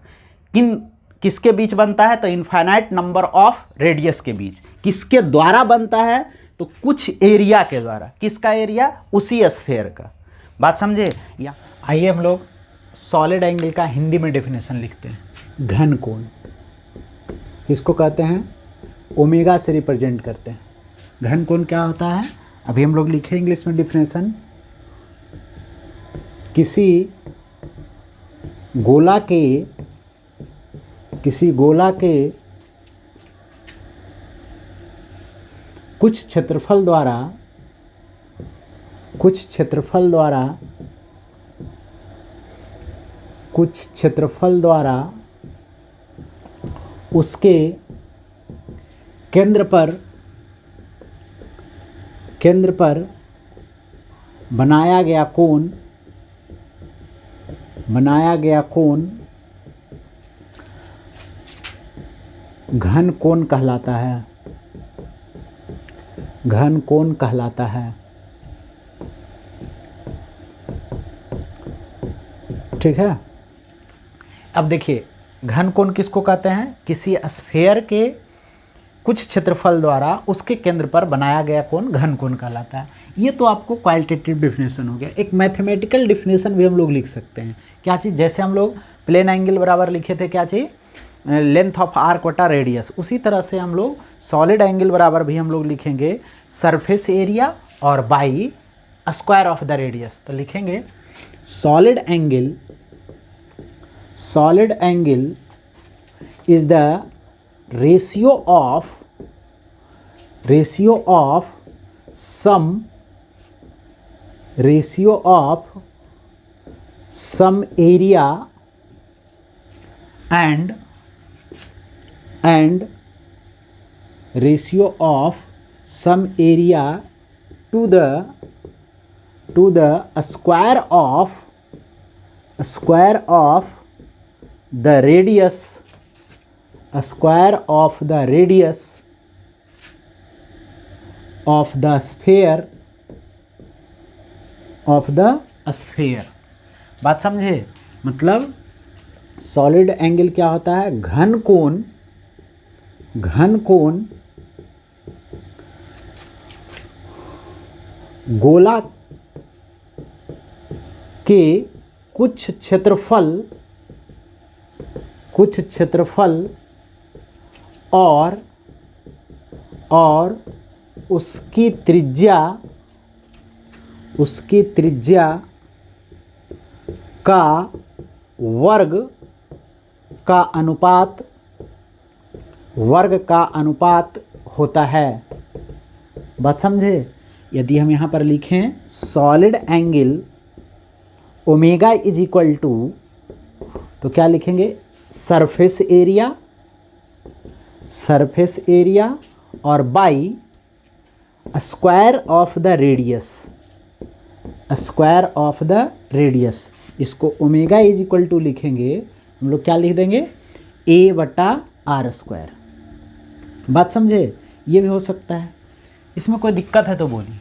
किसके बीच बनता है, तो इनफाइनाइट नंबर ऑफ रेडियस के बीच। किसके द्वारा बनता है, तो कुछ एरिया के द्वारा। किसका एरिया, उसी स्फीयर का। बात समझे। या आइए हम लोग सॉलिड एंगल का हिंदी में डेफिनेशन लिखते हैं। घन कोण किसको कहते हैं, ओमेगा से रिप्रेजेंट करते हैं। घन कोण क्या होता है, अभी हम लोग लिखे इंग्लिश में डेफिनेशन। किसी गोला के कुछ क्षेत्रफल द्वारा उसके केंद्र पर बनाया गया कोण घन कोण कहलाता है। घन कोण कहलाता है, ठीक है। अब देखिए घन कोण किसको कहते हैं, किसी स्फीयर के कुछ क्षेत्रफल द्वारा उसके केंद्र पर बनाया गया कोण घन कोण कहलाता है। ये तो आपको क्वालिटेटिव डिफिनेशन हो गया। एक मैथमेटिकल डिफिनेशन भी हम लोग लिख सकते हैं। क्या चीज़, जैसे हम लोग प्लेन एंगल बराबर लिखे थे, क्या चीज़, लेंथ ऑफ आर्क बटा रेडियस, उसी तरह से हम लोग सॉलिड एंगल बराबर भी हम लोग लिखेंगे सरफेस एरिया और by square of the radius. तो लिखेंगे solid angle is the ratio of some area and ratio of some area to the square of the radius of the sphere। बात समझे, मतलब सॉलिड एंगल क्या होता है, घन कोण गोला के कुछ क्षेत्रफल और उसकी त्रिज्या का वर्ग का अनुपात होता है। बात समझे। यदि हम यहाँ पर लिखें solid angle omega is equal to, तो क्या लिखेंगे, सरफेस एरिया और by square of the radius. इसको ओमेगा इज इक्वल टू लिखेंगे हम लोग, क्या लिख देंगे, a बटा आर स्क्वायर। बात समझे। ये भी हो सकता है, इसमें कोई दिक्कत है तो बोलिए।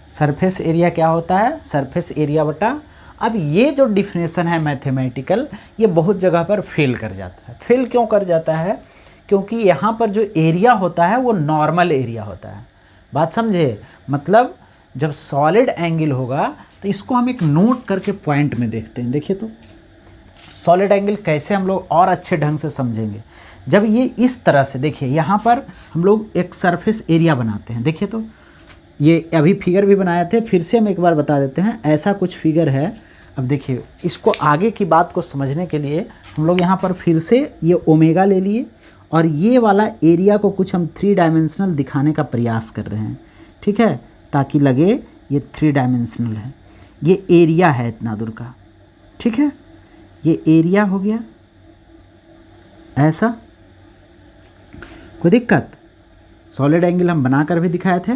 सरफेस एरिया क्या होता है, सरफेस एरिया बटा अब ये जो डिफिनेशन है मैथमेटिकल, ये बहुत जगह पर फेल कर जाता है। फेल क्यों कर जाता है? क्योंकि यहाँ पर जो एरिया होता है वो नॉर्मल एरिया होता है। बात समझे? मतलब जब सॉलिड एंगल होगा तो इसको हम एक नोट करके पॉइंट में देखते हैं। देखिए तो सॉलिड एंगल कैसे हम लोग और अच्छे ढंग से समझेंगे, जब ये इस तरह से, देखिए यहाँ पर हम लोग एक सरफेस एरिया बनाते हैं। देखिए तो ये अभी फिगर भी बनाए थे, फिर से हम एक बार बता देते हैं, ऐसा कुछ फिगर है। अब देखिए इसको आगे की बात को समझने के लिए हम लोग यहाँ पर फिर से ये ओमेगा ले लिए और ये वाला एरिया को कुछ हम 3 डायमेंशनल दिखाने का प्रयास कर रहे हैं, ठीक है, ताकि लगे ये 3 डायमेंशनल है। ये एरिया है इतना दूर का, ठीक है, ये एरिया हो गया ऐसा। कोई दिक्कत? सॉलिड एंगल हम बनाकर भी दिखाए थे।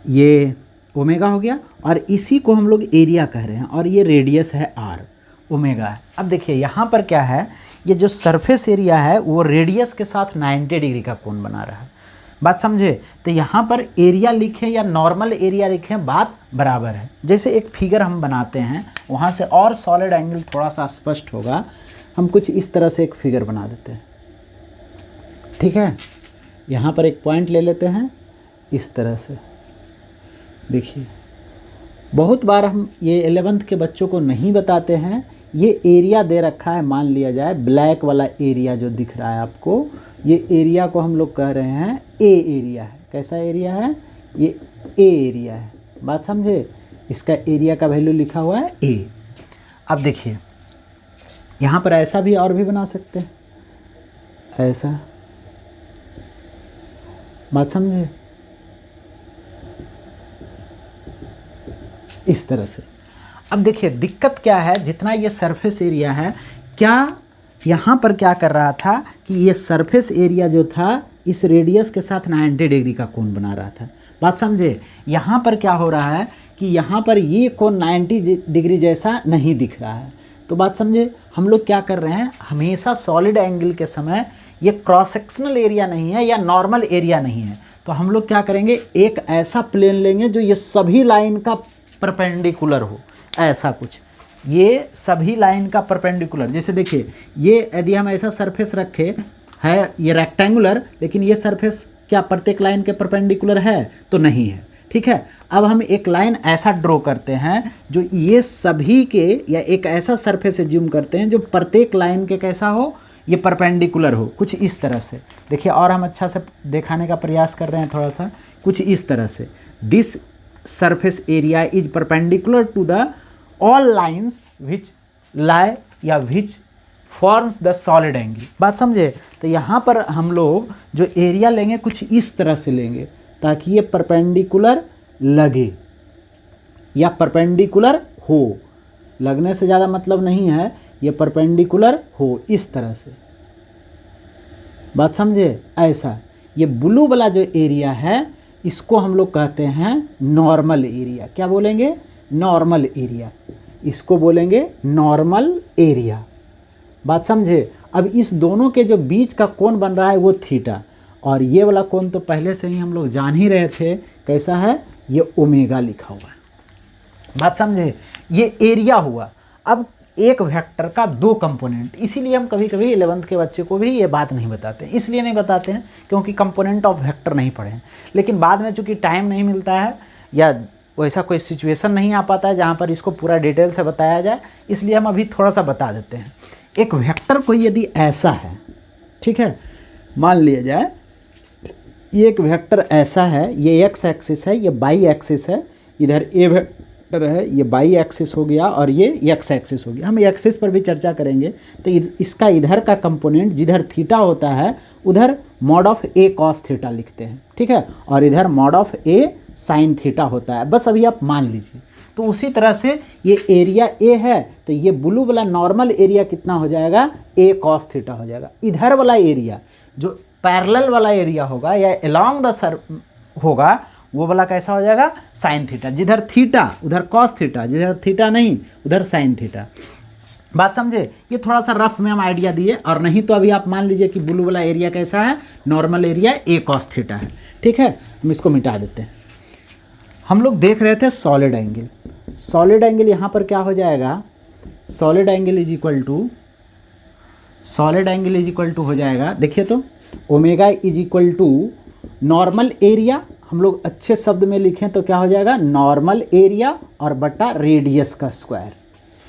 ये ओमेगा हो गया और इसी को हम लोग एरिया कह रहे हैं और ये रेडियस है आर, ओमेगा है। अब देखिए यहाँ पर क्या है, ये जो सरफेस एरिया है वो रेडियस के साथ 90 डिग्री का कोण बना रहा है। बात समझे? तो यहाँ पर एरिया लिखें या नॉर्मल एरिया लिखें, बात बराबर है। जैसे एक फिगर हम बनाते हैं, वहाँ से और सॉलिड एंगल थोड़ा सा स्पष्ट होगा। हम कुछ इस तरह से एक फिगर बना देते हैं, ठीक है। यहाँ पर एक पॉइंट ले लेते हैं इस तरह से। देखिए बहुत बार हम ये 11th के बच्चों को नहीं बताते हैं। ये एरिया दे रखा है, मान लिया जाए ब्लैक वाला एरिया जो दिख रहा है आपको, ये एरिया को हम लोग कह रहे हैं ए एरिया है। कैसा एरिया है? ये ए एरिया है। बात समझे? इसका एरिया का वैल्यू लिखा हुआ है ए। अब देखिए यहाँ पर ऐसा भी और भी बना सकते हैं, ऐसा। बात समझे? इस तरह से। अब देखिए दिक्कत क्या है, जितना ये सरफेस एरिया है, क्या यहाँ पर क्या कर रहा था कि ये सरफेस एरिया जो था इस रेडियस के साथ 90 डिग्री का कोण बना रहा था। बात समझे? यहाँ पर क्या हो रहा है कि यहाँ पर ये कोण 90 डिग्री जैसा नहीं दिख रहा है। तो बात समझे? हम लोग क्या कर रहे हैं, हमेशा सॉलिड एंगल के समय ये क्रॉस सेक्शनल एरिया नहीं है या नॉर्मल एरिया नहीं है, तो हम लोग क्या करेंगे, एक ऐसा प्लेन लेंगे जो ये सभी लाइन का परपेंडिकुलर हो, ऐसा कुछ, ये सभी लाइन का परपेंडिकुलर। जैसे देखिए ये यदि हम ऐसा सरफेस रखे है, ये रेक्टेंगुलर, लेकिन ये सरफेस क्या प्रत्येक लाइन के परपेंडिकुलर है? तो नहीं है, ठीक है। अब हम एक लाइन ऐसा ड्रॉ करते हैं जो ये सभी के, या एक ऐसा सरफेस एज्यूम करते हैं जो प्रत्येक लाइन के कैसा हो, ये परपेंडिकुलर हो, कुछ इस तरह से। देखिए और हम अच्छा से दिखाने का प्रयास कर रहे हैं थोड़ा सा, कुछ इस तरह से। This surface area is perpendicular to the all lines which lie या which forms the solid angle. बात समझे? तो यहाँ पर हम लोग जो एरिया लेंगे कुछ इस तरह से लेंगे ताकि ये परपेंडिकुलर लगे या परपेंडिकुलर हो। लगने से ज़्यादा मतलब नहीं है, ये परपेंडिकुलर हो इस तरह से। बात समझे? ऐसा ये ब्लू वाला जो एरिया है इसको हम लोग कहते हैं नॉर्मल एरिया। क्या बोलेंगे? Normal area. इसको बोलेंगे नॉर्मल एरिया। बात समझे? अब इस दोनों के जो बीच का कोण बन रहा है वो थीटा, और ये वाला कोण तो पहले से ही हम लोग जान ही रहे थे, कैसा है, ये ओमेगा लिखा हुआ है। बात समझे? ये एरिया हुआ। अब एक वेक्टर का 2 कंपोनेंट, इसीलिए हम कभी कभी 11th के बच्चे को भी ये बात नहीं बताते। इसलिए नहीं बताते हैं क्योंकि कंपोनेंट ऑफ वेक्टर नहीं पढ़े हैं, लेकिन बाद में चूँकि टाइम नहीं मिलता है या वैसा कोई सिचुएशन नहीं आ पाता है जहाँ पर इसको पूरा डिटेल से बताया जाए, इसलिए हम अभी थोड़ा सा बता देते हैं। एक वेक्टर कोई यदि ऐसा है, ठीक है, मान लिया जाए ये एक वेक्टर ऐसा है, ये एक्स एक्सिस है, ये बाई एक्सिस है, इधर ए वेक्टर है, ये बाई एक्सिस हो गया और ये एक्स एक्सिस हो गया। हम एक्सिस पर भी चर्चा करेंगे। तो इसका इधर का कंपोनेंट जिधर थीटा होता है उधर mod of A cos theta लिखते हैं, ठीक है, और इधर mod of A sine theta होता है। बस अभी आप मान लीजिए। तो उसी तरह से ये एरिया ए है, तो ये ब्लू वाला नॉर्मल एरिया कितना हो जाएगा, ए कॉस थीटा हो जाएगा। इधर वाला एरिया जो पैरेलल वाला एरिया होगा या अलोंग द सर होगा, वो वाला कैसा हो जाएगा, साइन थीटा। जिधर थीटा उधर कॉस थीटा, जिधर थीटा नहीं उधर साइन थीटा। बात समझे? ये थोड़ा सा रफ में हम आइडिया दिए, और नहीं तो अभी आप मान लीजिए कि ब्लू वाला एरिया कैसा है, normal area A cos theta है, ठीक है। हम इसको मिटा देते हैं। हम लोग देख रहे थे सॉलिड एंगल। सॉलिड एंगल यहाँ पर क्या हो जाएगा, solid angle is equal to हो जाएगा, देखिए तो omega is equal to normal area, हम लोग अच्छे शब्द में लिखें तो क्या हो जाएगा, नॉर्मल एरिया और बटा रेडियस का स्क्वायर।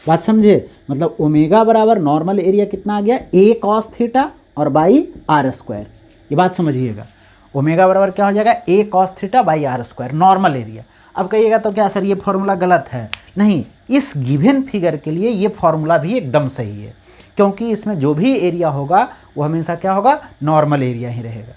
बात समझे, मतलब ओमेगा बराबर नॉर्मल एरिया कितना आ गया, a cos थीटा और बाई आर स्क्वायर। ये बात समझिएगा, ओमेगा बराबर क्या हो जाएगा, a cos theta by R square, normal area. अब कहिएगा तो क्या सर ये फॉर्मूला गलत है, नहीं, इस गिवन फिगर के लिए ये फॉर्मूला भी एकदम सही है, क्योंकि इसमें जो भी एरिया होगा वो हमेशा क्या होगा, नॉर्मल एरिया ही रहेगा।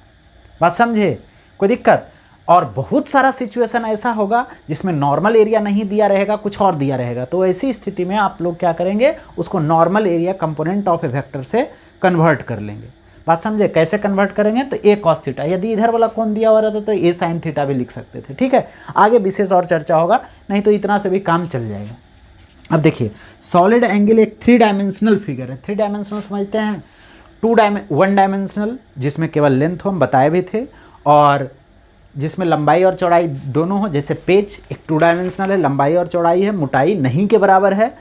बात समझे, कोई दिक्कत। और बहुत सारा सिचुएशन ऐसा होगा जिसमें नॉर्मल एरिया नहीं दिया रहेगा, कुछ और दिया रहेगा, तो ऐसी स्थिति में आप लोग क्या करेंगे, उसको normal area component of A vector से कन्वर्ट कर लेंगे। बात समझे, कैसे कन्वर्ट करेंगे, तो a cos थीटा, यदि इधर वाला कौन दिया हुआ रहता तो a sin थीटा भी लिख सकते थे, ठीक है। आगे विशेष और चर्चा होगा, नहीं तो इतना से भी काम चल जाएगा। अब देखिए, सॉलिड एंगल एक 3 डायमेंशनल फिगर है। 3 डायमेंशनल समझते हैं, 1 डायमेंशनल जिसमें केवल लेंथ हो, हम बताए भी थे, और जिसमें लंबाई और चौड़ाई दोनों हो, जैसे पेज एक 2 डायमेंशनल है, लंबाई और चौड़ाई है, मोटाई नहीं के बराबर है,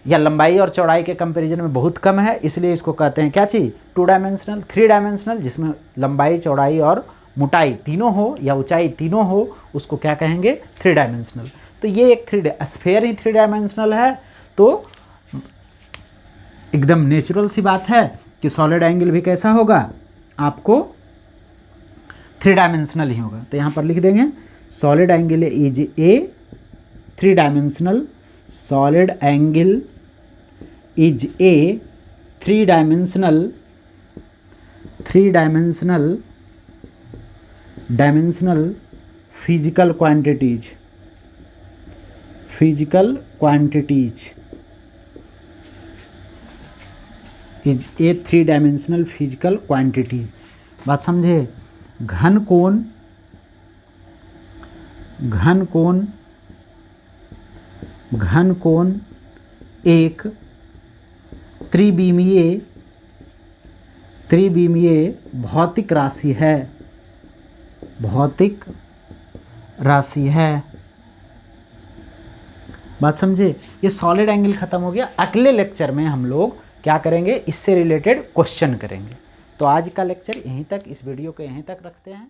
या लंबाई और चौड़ाई के कंपैरिजन में बहुत कम है, इसलिए इसको कहते हैं क्या चीज़, 2 डायमेंशनल। 3 डायमेंशनल जिसमें लंबाई चौड़ाई और मोटाई तीनों हो या ऊंचाई तीनों हो, उसको क्या कहेंगे, 3 डायमेंशनल। तो ये एक स्फीयर ही 3 डायमेंशनल है, तो एकदम नेचुरल सी बात है कि सॉलिड एंगल भी कैसा होगा, आपको 3 डायमेंशनल ही होगा। तो यहाँ पर लिख देंगे solid angle is A 3 dimensional, solid angle is A 3 dimensional physical quantities is a 3 dimensional physical quantity. बात समझे, घन कोण एक त्रिविमीय भौतिक राशि है। बात समझे, ये सॉलिड एंगल खत्म हो गया। अगले लेक्चर में हम लोग क्या करेंगे, इससे रिलेटेड क्वेश्चन करेंगे। तो आज का लेक्चर यहीं तक, इस वीडियो को यहीं तक रखते हैं।